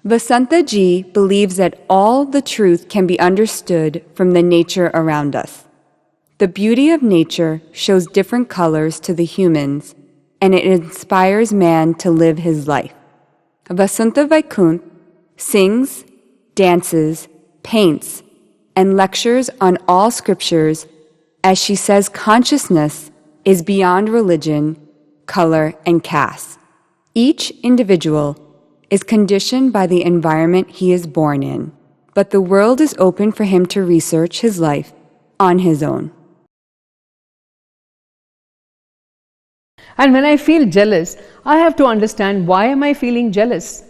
Vasanta Ji believes that all the truth can be understood from the nature around us. The beauty of nature shows different colors to the humans, and it inspires man to live his life. Vasanta Vaikunt sings, dances, paints, and lectures on all scriptures as she says consciousness is beyond religion, color, and caste. Each individual is conditioned by the environment he is born in, but the world is open for him to research his life on his own. And when I feel jealous, I have to understand, why am I feeling jealous?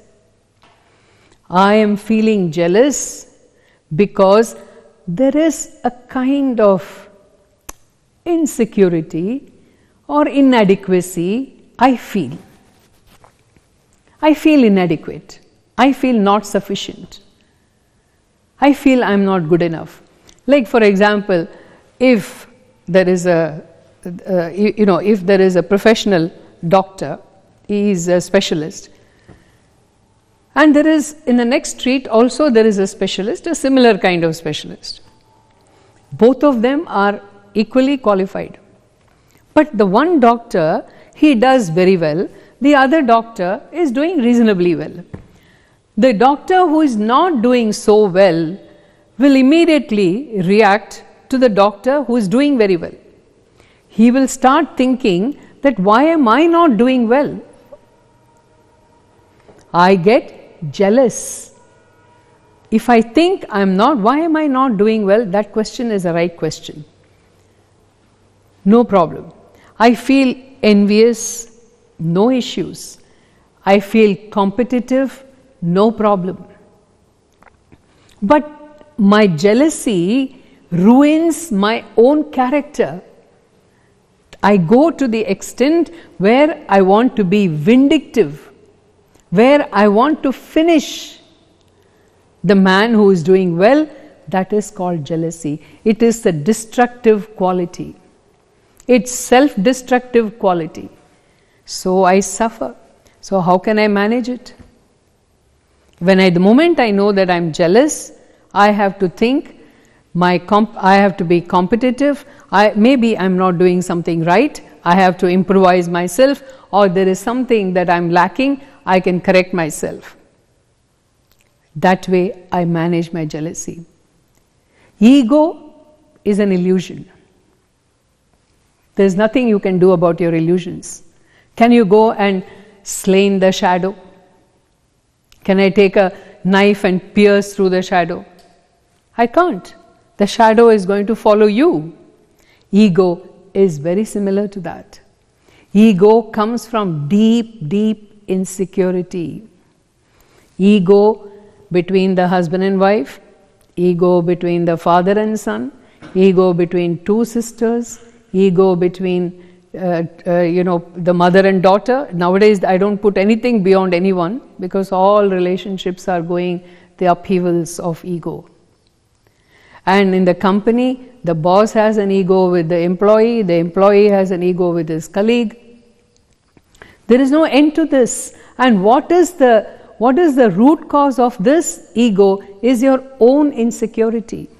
I am feeling jealous because there is a kind of insecurity or inadequacy I feel. I feel inadequate. I feel not sufficient. I feel I'm not good enough. Like, for example, if there is a if there is a professional doctor, he is a specialist, and there is in the next street also there is a specialist, a similar kind of specialist. Both of them are equally qualified, but the one doctor, he does very well, the other doctor is doing reasonably well. The doctor who is not doing so well will immediately react to the doctor who is doing very well. He will start thinking that, why am I not doing well? I get jealous. If I think I'm not, why am I not doing well? That question is a right question. No problem. I feel envious, no issues. I feel competitive, no problem. But my jealousy ruins my own character. I go to the extent where I want to be vindictive, where I want to finish the man who is doing well. That is called jealousy. It is the destructive quality. It's self-destructive quality. So I suffer. So how can I manage it? The moment I know that I'm jealous, I have to think, I have to be competitive, maybe I'm not doing something right, I have to improvise myself, or there is something that I'm lacking, I can correct myself. That way I manage my jealousy. Ego is an illusion. There's nothing you can do about your illusions. Can you go and slay the shadow? Can I take a knife and pierce through the shadow? I can't. The shadow is going to follow you. Ego is very similar to that. Ego comes from deep, deep insecurity. Ego between the husband and wife, ego between the father and son, ego between two sisters, ego between the mother and daughter. Nowadays I don't put anything beyond anyone, because all relationships are going the upheavals of ego. And in the company, the boss has an ego with the employee has an ego with his colleague. There is no end to this. And what is the root cause of this ego is your own insecurity.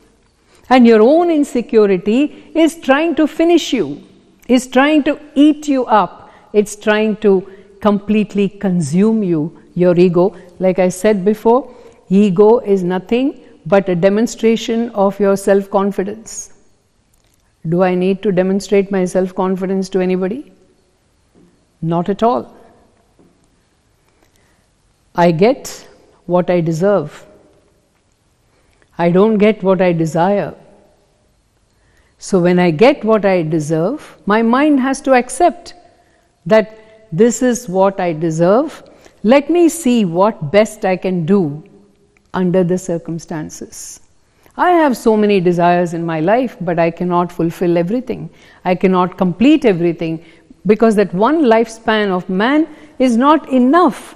And your own insecurity is trying to finish you, is trying to eat you up, it's trying to completely consume you, your ego. Like I said before, ego is nothing but a demonstration of your self-confidence. Do I need to demonstrate my self-confidence to anybody? Not at all. I get what I deserve. I don't get what I desire. So when I get what I deserve, my mind has to accept that this is what I deserve. Let me see what best I can do under the circumstances. I have so many desires in my life, but I cannot fulfill everything. I cannot complete everything, because that one lifespan of man is not enough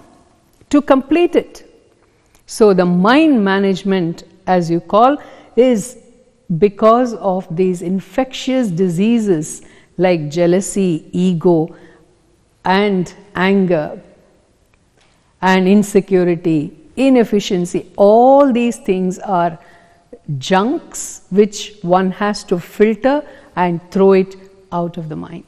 to complete it. So the mind management, as you call, is because of these infectious diseases like jealousy, ego, and anger, and insecurity, inefficiency. All these things are junks which one has to filter and throw it out of the mind.